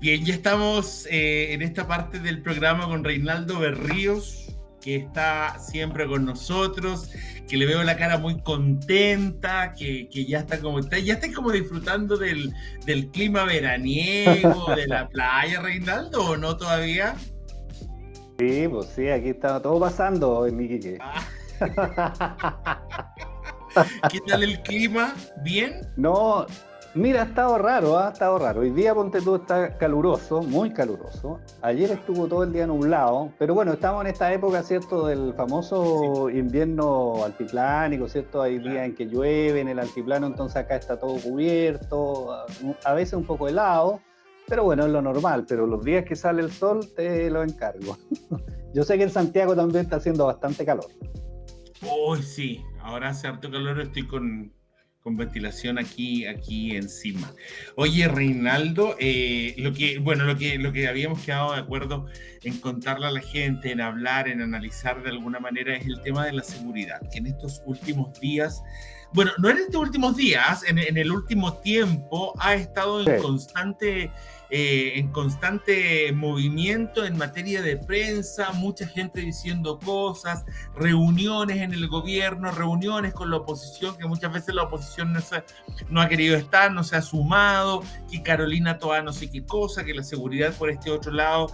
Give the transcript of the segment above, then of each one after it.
Bien, ya estamos en esta parte del programa con Reinaldo Berríos, que está siempre con nosotros, que le veo la cara muy contenta, que ya está como disfrutando del clima veraniego, de la playa, Reinaldo, ¿o no todavía? Sí, pues sí, aquí está todo pasando en Iquique. Ah, ¿qué tal el clima? ¿Bien? No, mira, ha estado raro, ha estado raro. Hoy día Ponte tú está caluroso, muy caluroso. Ayer estuvo todo el día nublado, pero bueno, estamos en esta época, ¿cierto? Del Sí, famoso invierno altiplánico, ¿cierto? Hay días claro. en que llueve en el altiplano, entonces acá está todo cubierto, a veces un poco helado, pero bueno, es lo normal. Pero los días que sale el sol, te lo encargo. Yo sé que en Santiago también está haciendo bastante calor. Hoy sí, ahora hace harto calor, estoy con ventilación aquí encima. Oye, Reinaldo, lo que habíamos quedado de acuerdo en contarle a la gente, en hablar, en analizar de alguna manera es el tema de la seguridad, que en estos últimos días, bueno, no en estos últimos días, en el último tiempo ha estado Sí. en constante movimiento en materia de prensa, mucha gente diciendo cosas, reuniones en el gobierno, reuniones con la oposición, que muchas veces la oposición no ha querido estar, no se ha sumado, que Carolina Toa no sé qué cosa, que la seguridad por este otro lado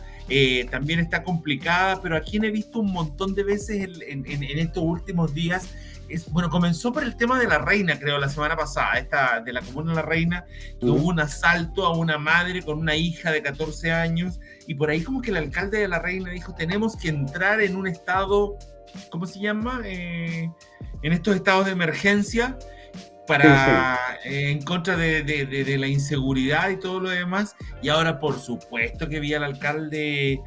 también está complicada, pero aquí he visto un montón de veces en estos últimos días. Bueno, comenzó por el tema de la Reina, creo, la semana pasada, de la comuna de la Reina, que hubo ¿Mm? un asalto a una madre con una hija de 14 años, y por ahí como que el alcalde de la Reina dijo, tenemos que entrar en un estado, ¿cómo se llama? En estos estados de emergencia Sí, sí. para en contra de la inseguridad y todo lo demás. Y ahora, por supuesto, que vi al alcalde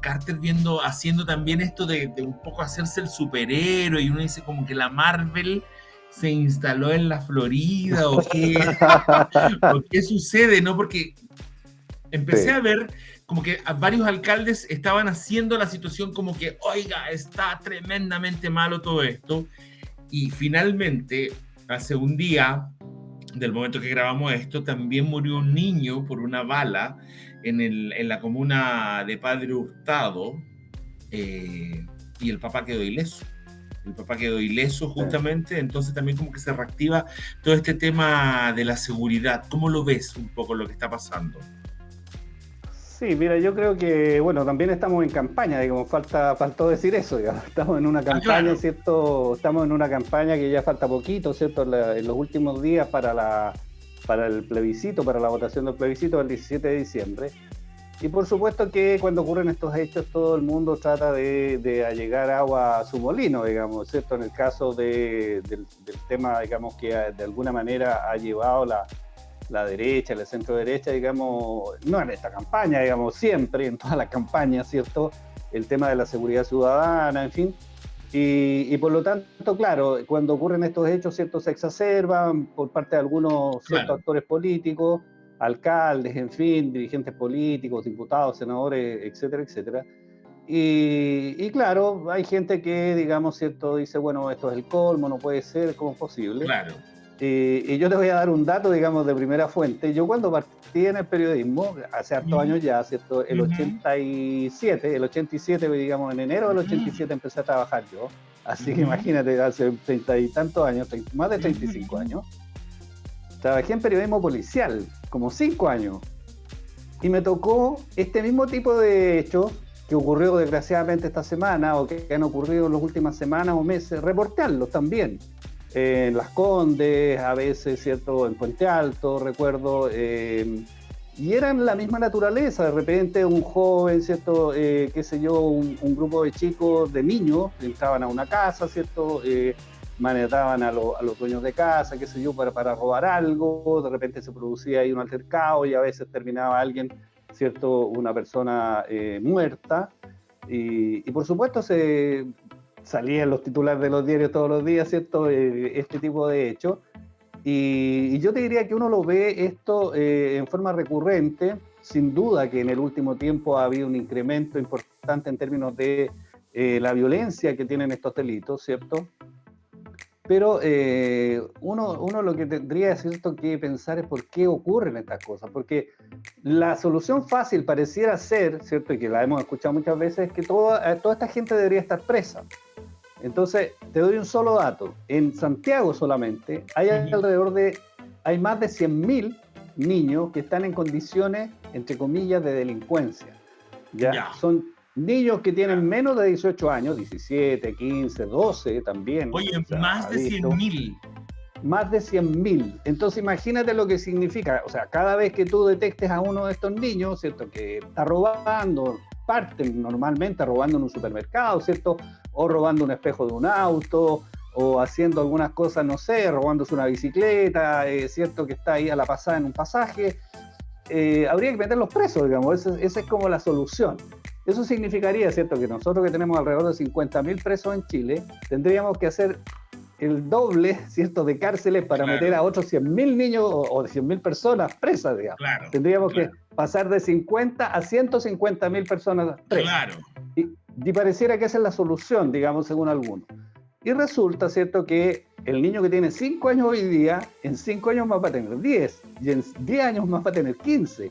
Carter haciendo también esto de un poco hacerse el superhéroe. Y uno dice como que la Marvel se instaló en la Florida o qué sucede, ¿no? Porque empecé Sí. a ver como que a varios alcaldes estaban haciendo la situación como que, oiga, está tremendamente malo todo esto. Y finalmente, hace un día del momento que grabamos esto, también murió un niño por una bala en la comuna de Padre Hurtado, eh, y el papá quedó ileso. El papá quedó ileso Sí. justamente, entonces también como que se reactiva todo este tema de la seguridad. ¿Cómo lo ves un poco lo que está pasando? Sí, mira, yo creo que, bueno, también estamos en campaña, digamos, faltó decir eso, digamos. Estamos en una Ah, campaña, claro. ¿cierto? Estamos en una campaña que ya falta poquito, ¿cierto? En los últimos días para el plebiscito, para la votación del plebiscito del 17 de diciembre. Y por supuesto que cuando ocurren estos hechos, todo el mundo trata de allegar agua a su molino, digamos, ¿cierto? En el caso del tema, digamos, que de alguna manera ha llevado la derecha, la centro derecha, digamos, no en esta campaña, digamos, siempre, en todas las campañas, ¿cierto? El tema de la seguridad ciudadana, en fin. Y por lo tanto, claro, cuando ocurren estos hechos, ¿cierto? Se exacerban por parte de algunos ciertos Claro. actores políticos, alcaldes, en fin, dirigentes políticos, diputados, senadores, etcétera, etcétera. Y claro, hay gente que, digamos, ¿cierto? Dice, bueno, esto es el colmo, no puede ser, ¿cómo es posible? Claro. Y yo te voy a dar un dato, digamos, de primera fuente. Yo cuando partí en el periodismo, hace hartos Ujú, años ya, ¿cierto? ujú, El 87, digamos, en enero del ujú, 87 empecé a trabajar yo. Así que ujú, imagínate, hace 30 y tantos años, más de 35 ujú. años, trabajé en periodismo policial, como 5 años. Y me tocó este mismo tipo de hechos que ocurrió desgraciadamente esta semana o que han ocurrido en las últimas semanas o meses, reportearlos también. En Las Condes, a veces, ¿cierto? En Puente Alto, recuerdo. Y eran la misma naturaleza, de repente un joven, ¿cierto? Qué sé yo, un grupo de chicos, de niños, entraban a una casa, ¿cierto? Manejaban a los dueños de casa, qué sé yo, para robar algo, de repente se producía ahí un altercado y a veces terminaba alguien, ¿cierto? Una persona muerta. Y por supuesto salían los titulares de los diarios todos los días, ¿cierto? Este tipo de hechos. Y yo te diría que uno lo ve esto en forma recurrente, sin duda que en el último tiempo ha habido un incremento importante en términos de la violencia que tienen estos delitos, ¿cierto? Pero uno lo que tendría, ¿cierto?, que pensar es por qué ocurren estas cosas, porque la solución fácil pareciera ser, ¿cierto?, y que la hemos escuchado muchas veces, es que toda esta gente debería estar presa. Entonces, te doy un solo dato. En Santiago solamente hay más de 100.000 niños que están en condiciones, entre comillas, de delincuencia. ¿Ya? Son niños que tienen menos de 18 años, 17, 15, 12 también. Oye, o sea, más de 100.000. Más de 100.000. Entonces imagínate lo que significa. O sea, cada vez que tú detectes a uno de estos niños, ¿cierto?, que está robando, parten normalmente robando en un supermercado, ¿cierto?, o robando un espejo de un auto, o haciendo algunas cosas, no sé, robándose una bicicleta, ¿cierto?, que está ahí a la pasada en un pasaje. Habría que meterlos presos, digamos. Esa es como la solución. Eso significaría, ¿cierto?, que nosotros, que tenemos alrededor de 50.000 presos en Chile, tendríamos que hacer el doble, ¿cierto?, de cárceles para meter a otros 100.000 niños o 100.000 personas presas, digamos. Tendríamos que pasar de 50 a 150.000 personas presas. Y pareciera que esa es la solución, digamos, según algunos. Y resulta, ¿cierto?, que el niño que tiene 5 años hoy día, en 5 años más va a tener 10, y en 10 años más va a tener 15.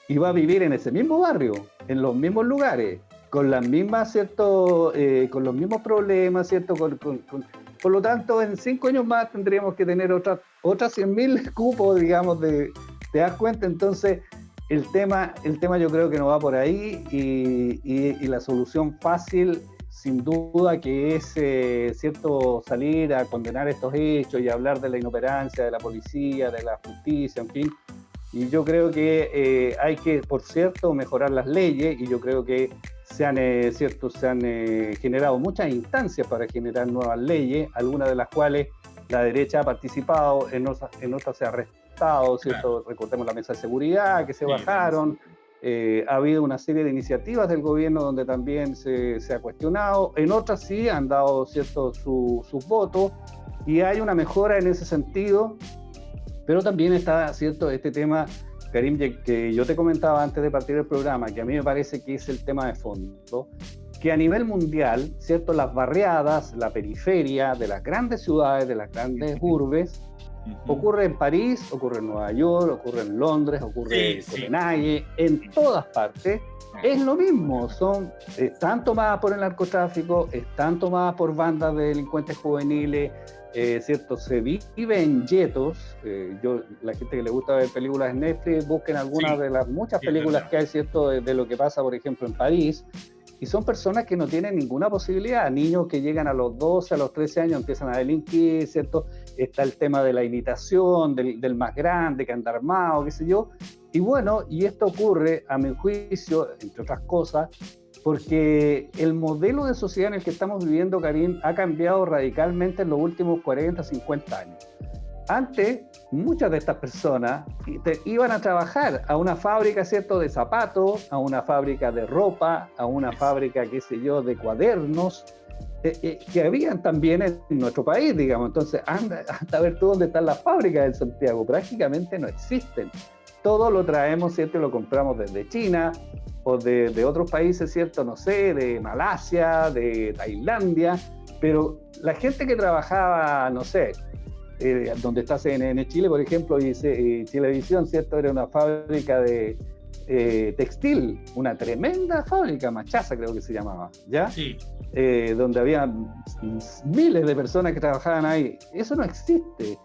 Y va a vivir en ese mismo barrio, en los mismos lugares, con las mismas, ¿cierto?, con los mismos problemas, ¿cierto? Por lo tanto, en 5 años más tendríamos que tener otras 100.000 cupos, digamos, ¿te das cuenta? Entonces, el tema yo creo que no va por ahí, y la solución fácil, sin duda, que es, ¿cierto?, salir a condenar estos hechos y hablar de la inoperancia de la policía, de la justicia, en fin. Y yo creo que hay que, por cierto, mejorar las leyes, y yo creo que se han generado muchas instancias para generar nuevas leyes, algunas de las cuales la derecha ha participado, en otras se ha arrestado, ¿cierto? Recordemos la mesa de seguridad, que se bajaron. Ha habido una serie de iniciativas del gobierno donde también se ha cuestionado, en otras sí han dado, ¿cierto?, sus votos, y hay una mejora en ese sentido. Pero también está, ¿cierto?, este tema, Karim, que yo te comentaba antes de partir del programa, que a mí me parece que es el tema de fondo, que a nivel mundial, ¿cierto?, las barriadas, la periferia de las grandes ciudades, de las grandes urbes, ocurre en París, ocurre en Nueva York, ocurre en Londres, ocurre en Copenhague, en todas partes. Es lo mismo, están tomadas por el narcotráfico, están tomadas por bandas de delincuentes juveniles, ¿cierto? Se vive en guetos. La gente que le gusta ver películas en Netflix, busquen algunas de las muchas películas que hay, ¿cierto?, de lo que pasa, por ejemplo, en París. Y son personas que no tienen ninguna posibilidad, niños que llegan a los 12, a los 13 años empiezan a delinquir, ¿cierto? Está el tema de la imitación, del más grande que anda armado, qué sé yo. Y bueno, y esto ocurre, a mi juicio, entre otras cosas, porque el modelo de sociedad en el que estamos viviendo, Karim, ha cambiado radicalmente en los últimos 40, 50 años. Antes, muchas de estas personas iban a trabajar a una fábrica, ¿cierto?, de zapatos, a una fábrica de ropa, a una fábrica, qué sé yo, de cuadernos, que habían también en nuestro país, digamos. Entonces, anda a ver tú dónde están las fábricas en Santiago. Prácticamente no existen. Todo lo traemos, ¿cierto?, y lo compramos desde China o de otros países, ¿cierto?, no sé, de Malasia, de Tailandia, pero la gente que trabajaba, no sé, donde está CNN Chile, por ejemplo, y Chilevisión, ¿cierto?, era una fábrica de textil, una tremenda fábrica, Machaza creo que se llamaba, ¿ya? Sí. Donde había miles de personas que trabajaban ahí. Eso no existe.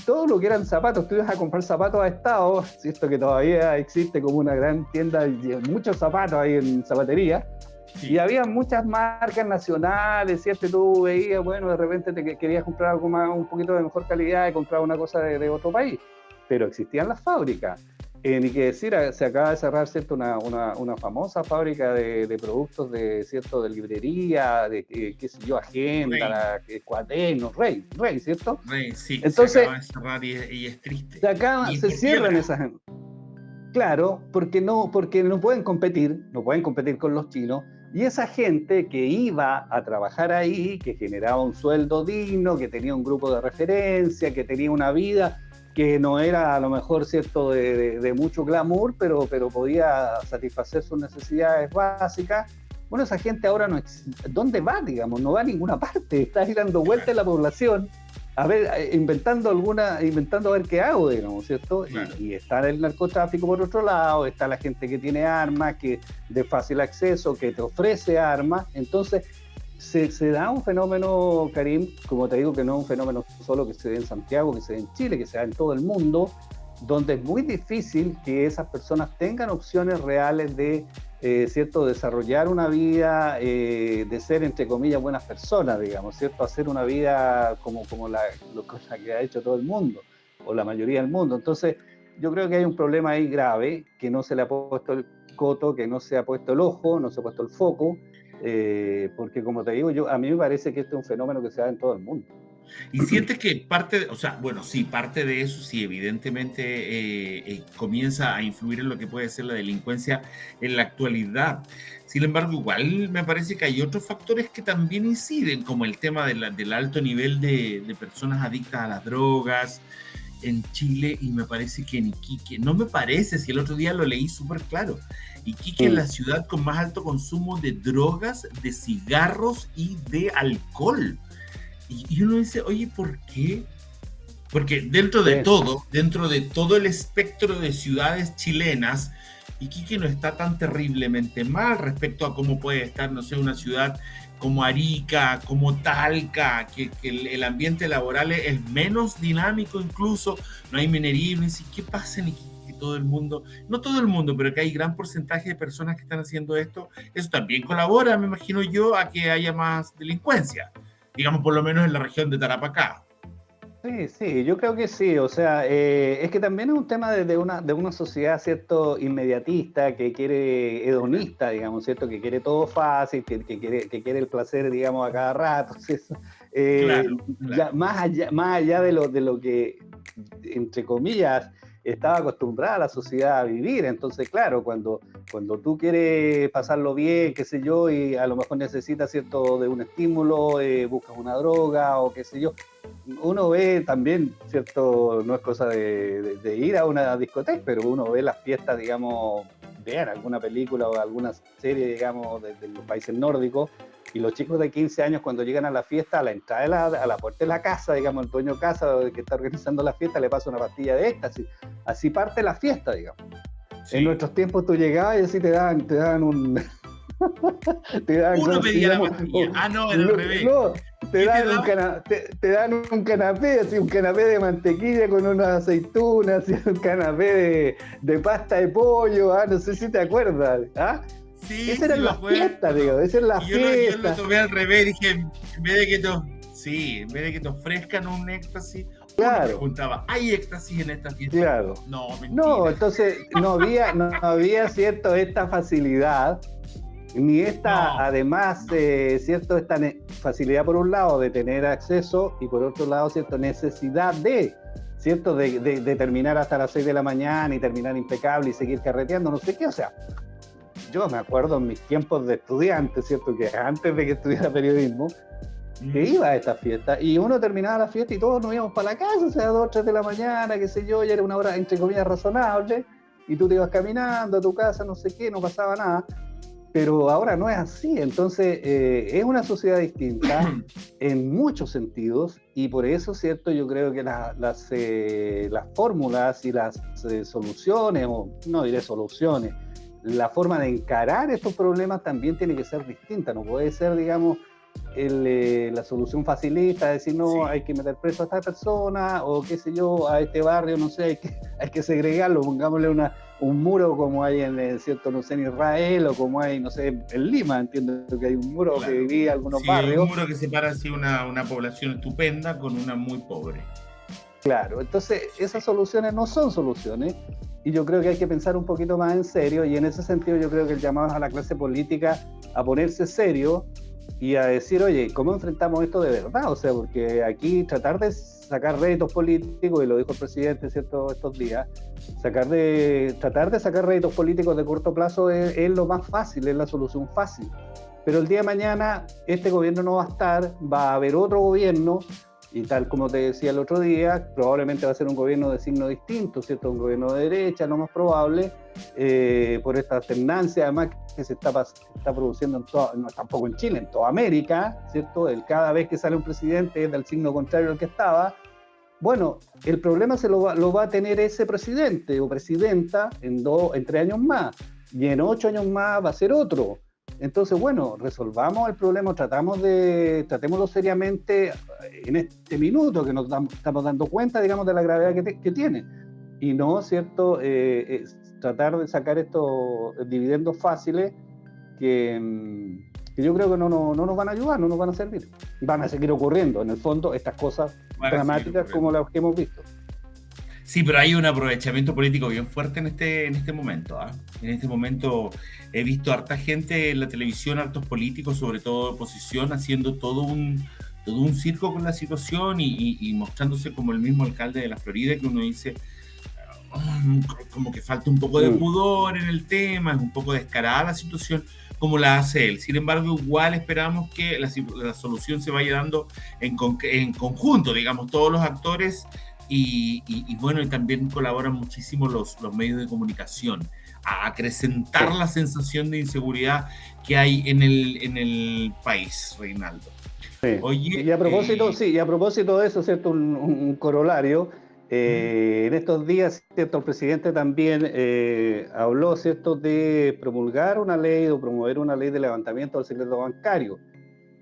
Todo lo que eran zapatos, tú ibas a comprar zapatos a Estado, ¿cierto?, que todavía existe como una gran tienda, muchos zapatos ahí en zapatería. Sí. Y había muchas marcas nacionales, ¿cierto? Tú veías, bueno, de repente te querías comprar algo más, un poquito de mejor calidad, y comprar una cosa de otro país. Pero existían las fábricas. Ni que decir, se acaba de cerrar, ¿cierto?, una famosa fábrica de productos ¿cierto?, de librería, de qué sé yo, agenda, cuadernos, Rey, ¿cierto? Rey, sí. Entonces, se acaba de cerrar y es triste. Se cierran esas. Claro, porque no pueden competir con los chinos. Y esa gente que iba a trabajar ahí, que generaba un sueldo digno, que tenía un grupo de referencia, que tenía una vida que no era a lo mejor, ¿cierto?, de mucho glamour, pero podía satisfacer sus necesidades básicas, Bueno, esa gente ahora no ¿dónde va, digamos? No va a ninguna parte, está ahí dando vueltas en la población, a ver, inventando a ver qué hago, digamos, ¿cierto? Claro. Y está el narcotráfico por otro lado, está la gente que tiene armas, que de fácil acceso, que te ofrece armas, entonces se da un fenómeno, Karim, como te digo, que no es un fenómeno solo que se ve en Santiago, que se ve en Chile, que se da en todo el mundo, donde es muy difícil que esas personas tengan opciones reales de, ¿cierto?, desarrollar una vida, de ser, entre comillas, buenas personas, digamos, ¿cierto?, hacer una vida como la que ha hecho todo el mundo, o la mayoría del mundo. Entonces, yo creo que hay un problema ahí grave, que no se le ha puesto el coto, que no se ha puesto el ojo, no se ha puesto el foco, porque como te digo, a mí me parece que este es un fenómeno que se da en todo el mundo. Y sientes que parte, o sea, bueno, sí, parte de eso sí, evidentemente comienza a influir en lo que puede ser la delincuencia en la actualidad. Sin embargo, igual me parece que hay otros factores que también inciden, como el tema del alto nivel de personas adictas a las drogas en Chile, y me parece que en Iquique, no me parece, si el otro día lo leí súper claro, Iquique es la ciudad con más alto consumo de drogas, de cigarros y de alcohol. Y uno dice, oye, ¿por qué? Porque dentro de todo el espectro de ciudades chilenas, Iquique no está tan terriblemente mal respecto a cómo puede estar, no sé, una ciudad como Arica, como Talca, que el ambiente laboral es menos dinámico incluso, no hay minería, y uno dice, ¿qué pasa en Iquique? Todo el mundo, no todo el mundo, pero que hay gran porcentaje de personas que están haciendo esto, eso también colabora, me imagino yo, a que haya más delincuencia, digamos, por lo menos en la región de Tarapacá. Sí, yo creo que sí, o sea, es que también es un tema de una sociedad, ¿cierto?, inmediatista, que quiere, hedonista, digamos, ¿cierto?, que quiere todo fácil, que quiere el placer, digamos, a cada rato, ¿cierto? Claro. Ya, más allá de lo que, entre comillas, estaba acostumbrada la sociedad a vivir. Entonces, claro, cuando tú quieres pasarlo bien, qué sé yo, y a lo mejor necesitas, ¿cierto?, de un estímulo, buscas una droga o qué sé yo, uno ve también, ¿cierto?, no es cosa de ir a una discoteca, pero uno ve las fiestas, digamos, vean alguna película o alguna serie, digamos, de los países nórdicos, y los chicos de 15 años cuando llegan a la fiesta, a la entrada a la puerta de la casa, digamos, el dueño de casa que está organizando la fiesta le pasa una pastilla de éxtasis. Así parte la fiesta, digamos. Sí. En nuestros tiempos tú llegabas y así te dan un... Uno pedía la pastilla. No, era al revés. No, te dan un canapé, así un canapé de mantequilla con unas aceitunas, así, un canapé de pasta de pollo, no sé si te acuerdas, ¿ah? Sí, esa era la fiesta, digo, esa era la fiesta. Yo lo tomé al revés, dije, en vez de que te ofrezcan un éxtasis, claro, uno preguntaba, ¿hay éxtasis en esta fiesta? Claro. No, mentira. No, entonces no había, cierto, esta facilidad, ni esta, además, cierto, esta facilidad por un lado de tener acceso y por otro lado, cierto, necesidad cierto, de terminar hasta las 6 de la mañana y terminar impecable y seguir carreteando, no sé qué, o sea, yo me acuerdo en mis tiempos de estudiante, cierto, que antes de que estudiara periodismo, que iba a esta fiesta y uno terminaba la fiesta y todos nos íbamos para la casa, o sea, 2 o 3 de la mañana, qué sé yo, ya era una hora entre comillas razonable y tú te ibas caminando a tu casa, no sé qué, no pasaba nada. Pero ahora no es así, entonces es una sociedad distinta en muchos sentidos y por eso, ¿cierto? Yo creo que las fórmulas y las soluciones, o no diré soluciones, la forma de encarar estos problemas también tiene que ser distinta, no puede ser, digamos, la solución facilista, decir, no, sí, hay que meter preso a esta persona, o qué sé yo, a este barrio, no sé, hay que segregarlo, pongámosle un muro como hay cierto, no sé, en Israel, o como hay, no sé, en Lima, entiendo que hay un muro, claro, que divide algunos barrios. Un muro que separa así una población estupenda con una muy pobre. Claro, entonces esas soluciones no son soluciones, y yo creo que hay que pensar un poquito más en serio, y en ese sentido yo creo que el llamado a la clase política a ponerse serio, y a decir, oye, ¿cómo enfrentamos esto de verdad? O sea, porque aquí tratar de sacar réditos políticos, y lo dijo el presidente, ¿cierto?, estos días, tratar de sacar réditos políticos de corto plazo es lo más fácil, es la solución fácil. Pero el día de mañana este gobierno no va a estar, va a haber otro gobierno, Y tal como te decía el otro día, probablemente va a ser un gobierno de signo distinto, ¿cierto? Un gobierno de derecha, lo más probable, por esta alternancia además que se está produciendo no tampoco en Chile, en toda América, ¿cierto? Cada vez que sale un presidente es del signo contrario al que estaba. Bueno, el problema lo va a tener ese presidente o presidenta en 3 años más, y en 8 años más va a ser otro. Entonces, bueno, resolvamos el problema, tratémoslo seriamente en este minuto que estamos dando cuenta, digamos, de la gravedad que tiene. Y no, ¿cierto? Tratar de sacar estos dividendos fáciles que yo creo que no nos van a ayudar, no nos van a servir. Van a seguir ocurriendo, en el fondo, estas cosas dramáticas como las que hemos visto. Sí, pero hay un aprovechamiento político bien fuerte en este momento. En este momento he visto harta gente en la televisión, hartos políticos, sobre todo de oposición, haciendo todo un circo con la situación y mostrándose como el mismo alcalde de la Florida, que uno dice, como que falta un poco de pudor en el tema, es un poco descarada la situación como la hace él. Sin embargo, igual esperamos que la solución se vaya dando en conjunto, digamos, todos los actores. Y bueno, y también colaboran muchísimo los medios de comunicación a acrecentar la sensación de inseguridad que hay en el país, Reinaldo. Sí. Oye, y a propósito de eso, ¿cierto? Un corolario. En estos días, ¿cierto? El presidente también habló, ¿cierto?, de promulgar una ley o promover una ley de levantamiento del secreto bancario.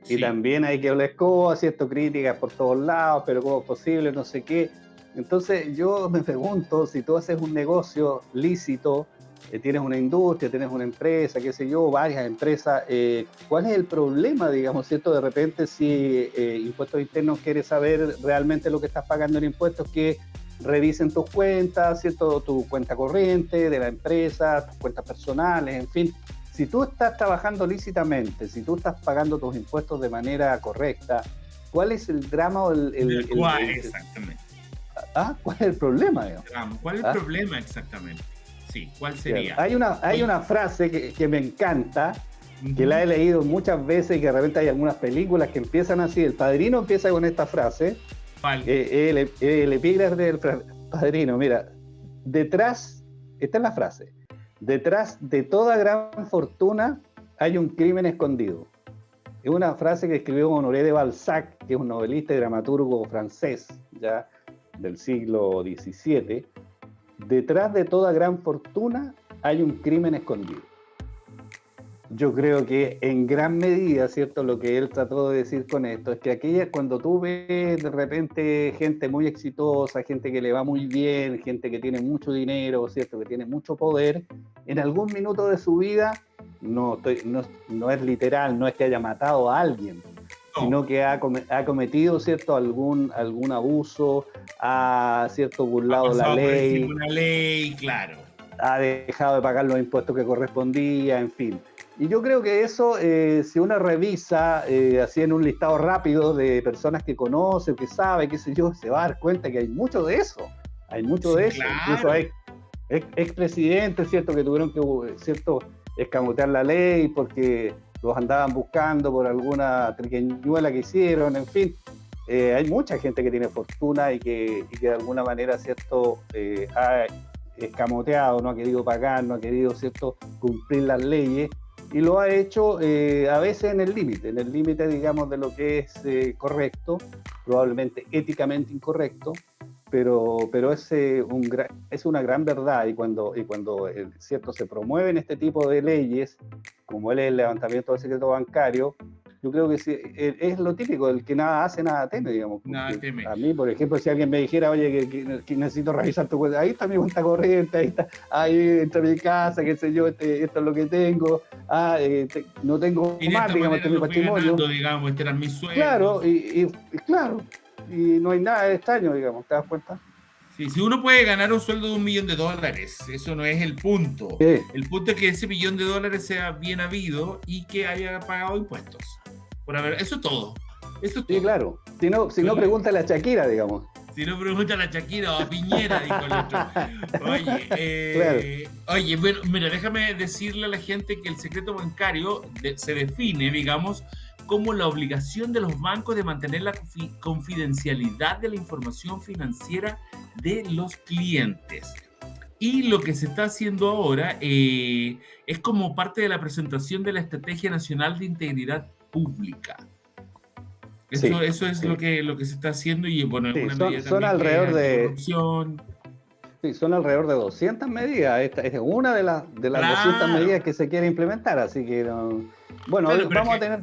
Sí. Y también hay que hablar escoba, ¿cierto? Críticas por todos lados, pero ¿cómo es posible? No sé qué. Entonces yo me pregunto, si tú haces un negocio lícito, tienes una industria, tienes una empresa, qué sé yo, varias empresas, ¿cuál es el problema, digamos, cierto? De repente si Impuestos Internos quiere saber realmente lo que estás pagando en impuestos, que revisen tus cuentas, ¿cierto? Tu cuenta corriente de la empresa, tus cuentas personales, en fin. Si tú estás trabajando lícitamente, si tú estás pagando tus impuestos de manera correcta, ¿cuál es el drama o exactamente. ¿Cuál es el problema? ¿Cuál es el problema exactamente? Sí, ¿cuál sería? Hay una frase que me encanta, que la he leído muchas veces y que de repente hay algunas películas que empiezan así. El Padrino empieza con esta frase. El epígrafe del Padrino, mira, esta es la frase: detrás de toda gran fortuna hay un crimen escondido. Es una frase que escribió Honoré de Balzac, que es un novelista y dramaturgo francés, ya del siglo XVII. Detrás de toda gran fortuna hay un crimen escondido. Yo creo que en gran medida, ¿cierto?, lo que él trató de decir con esto es que cuando tú ves de repente gente muy exitosa, gente que le va muy bien, gente que tiene mucho dinero, ¿cierto?, que tiene mucho poder, en algún minuto de su vida, no es literal, no es que haya matado a alguien, sino que ha cometido, ¿cierto?, algún abuso, ha, ¿cierto?, burlado la ley. Una ley, claro. Ha dejado de pagar los impuestos que correspondía, en fin. Y yo creo que eso, si uno revisa así en un listado rápido de personas que conoce o que sabe, qué sé yo, se va a dar cuenta que hay mucho de eso. Hay mucho de eso. Claro. Incluso hay expresidentes, ¿cierto?, que tuvieron que, ¿cierto?, escamotear la ley porque los andaban buscando por alguna triquiñuela que hicieron, en fin. Hay mucha gente que tiene fortuna y que de alguna manera, ¿cierto?, ha escamoteado, no ha querido pagar, no ha querido, ¿cierto?, cumplir las leyes, y lo ha hecho a veces en el límite, digamos, de lo que es correcto, probablemente éticamente incorrecto, pero es una gran verdad, y cuando ¿cierto?, se promueven este tipo de leyes, como es el levantamiento del secreto bancario, yo creo que sí, es lo típico, el que nada hace, nada teme, digamos. Nada teme. A mí, por ejemplo, si alguien me dijera, oye, que necesito revisar tu cuenta, ahí está mi cuenta corriente, ahí está, ahí entra mi casa, qué sé yo, esto es lo que tengo, no tengo más, digamos, este es mi patrimonio. Digamos, este era mi sueldo. Claro, claro, y no hay nada de extraño, digamos, ¿te das cuenta? Sí, si uno puede ganar un sueldo de $1 millón, eso no es el punto. Sí. El punto es que ese $1 millón sea bien habido y que haya pagado impuestos. Eso es todo. Sí, claro. Si no, pregúntale a Shakira, digamos. Si no, pregúntale a Shakira o a Piñera, dijo el otro. Oye, Oye, bueno, mira, déjame decirle a la gente que el secreto bancario se define, digamos, como la obligación de los bancos de mantener la confidencialidad de la información financiera de los clientes. Y lo que se está haciendo ahora es como parte de la presentación de la Estrategia Nacional de Integridad Pública. Eso es lo que se está haciendo y bueno, es una medida son alrededor de corrupción. Sí, son alrededor de 200 medidas. Esta es una de las 200 medidas que se quiere implementar, así que bueno, claro, vamos a tener...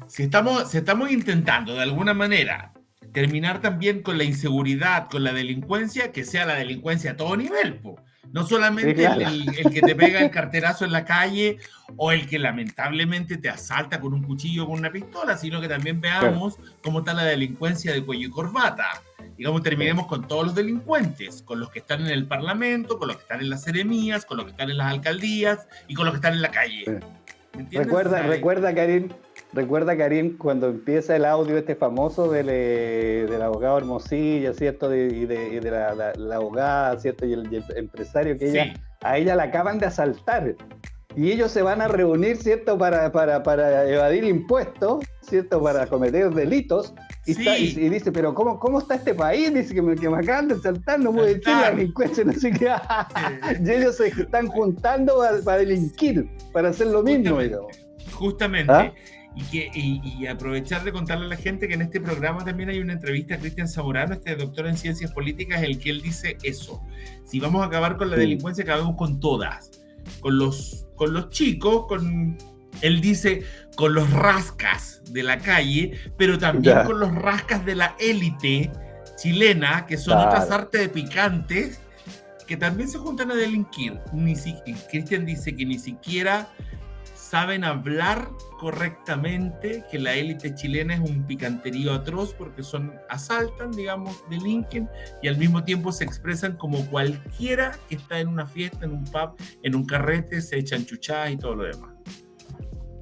Si estamos intentando de alguna manera terminar también con la inseguridad, con la delincuencia, que sea la delincuencia a todo nivel, po. No solamente claro. el que te pega el carterazo en la calle o el que lamentablemente te asalta con un cuchillo o con una pistola, sino que también veamos cómo está la delincuencia de cuello y corbata. Digamos, terminemos con todos los delincuentes, con los que están en el Parlamento, con los que están en las seremías, con los que están en las alcaldías y con los que están en la calle. ¿Me entiendes? Recuerda, Karim, cuando empieza el audio este famoso del abogado Hermosilla, ¿cierto? Y de la abogada, ¿cierto? Y el empresario que a ella la acaban de asaltar. Y ellos se van a reunir, ¿cierto? Para evadir impuestos, ¿cierto? Para cometer delitos. Y dice, pero ¿cómo está este país? Dice que me acaban de asaltar, no puede decir la delincuencia, no sé qué. Y ellos se están juntando para delinquir, para hacer lo mismo. Justamente. ¿Ah? Y aprovechar de contarle a la gente que en este programa también hay una entrevista a Cristian Zamorano, este doctor en ciencias políticas, en el que él dice eso. Si vamos a acabar con la delincuencia, acabemos con todas. Con los chicos, él dice, con los rascas de la calle, pero también con los rascas de la élite chilena, que son otras artes de picantes, que también se juntan a delinquir. Cristian dice que ni siquiera saben hablar correctamente, que la élite chilena es un picanterío atroz porque asaltan, digamos, delinquen y al mismo tiempo se expresan como cualquiera que está en una fiesta, en un pub, en un carrete, se echan chuchadas y todo lo demás.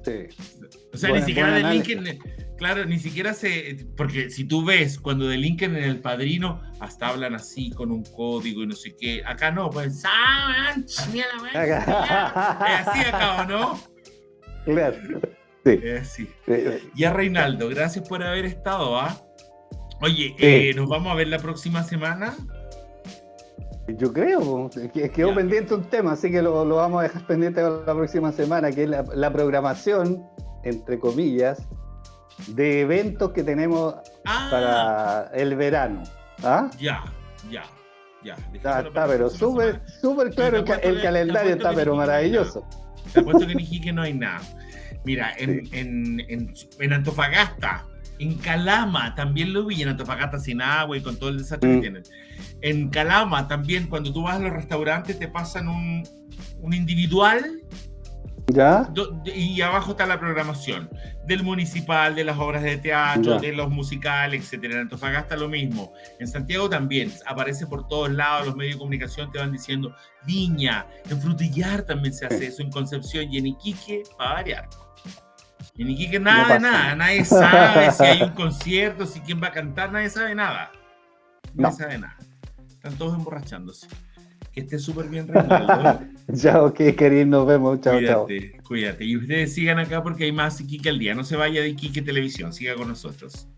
Sí. O sea, ni siquiera delinquen, claro, ni siquiera porque si tú ves cuando delinquen en El Padrino, hasta hablan así con un código y no sé qué. Acá no, pues, es así acá, ¿o no? Claro. Sí. Sí. Ya, Reinaldo, gracias por haber estado, ¿ah? Oye, ¿nos vamos a ver la próxima semana? Yo creo, quedó pendiente un tema, así que lo vamos a dejar pendiente la próxima semana, que es la programación, entre comillas, de eventos que tenemos para el verano. ¿Ah? Ya. Está, pero súper claro, el calendario está, pero maravilloso. Te apuesto que en Iquique no hay nada. Mira, en Antofagasta, en Calama también lo vi, en Antofagasta sin agua y con todo el desastre que tienen. En Calama también, cuando tú vas a los restaurantes, te pasan un individual. ¿Ya? Y abajo está la programación del municipal, de las obras de teatro, de los musicales, etcétera. En Antofagasta lo mismo. En Santiago también aparece por todos lados, los medios de comunicación te van diciendo Viña, en Frutillar también se hace eso, en Concepción y en Iquique, para variar. En Iquique nada de nada, nadie sabe si hay un concierto, si quién va a cantar, nadie sabe nada. Nadie sabe nada. Están todos emborrachándose. Que esté súper bien, Reinaldo. Ya, ok, querido, nos vemos. Chao, chao. Cuídate. Y ustedes sigan acá porque hay más Iquique al día. No se vaya de Iquique Televisión, siga con nosotros.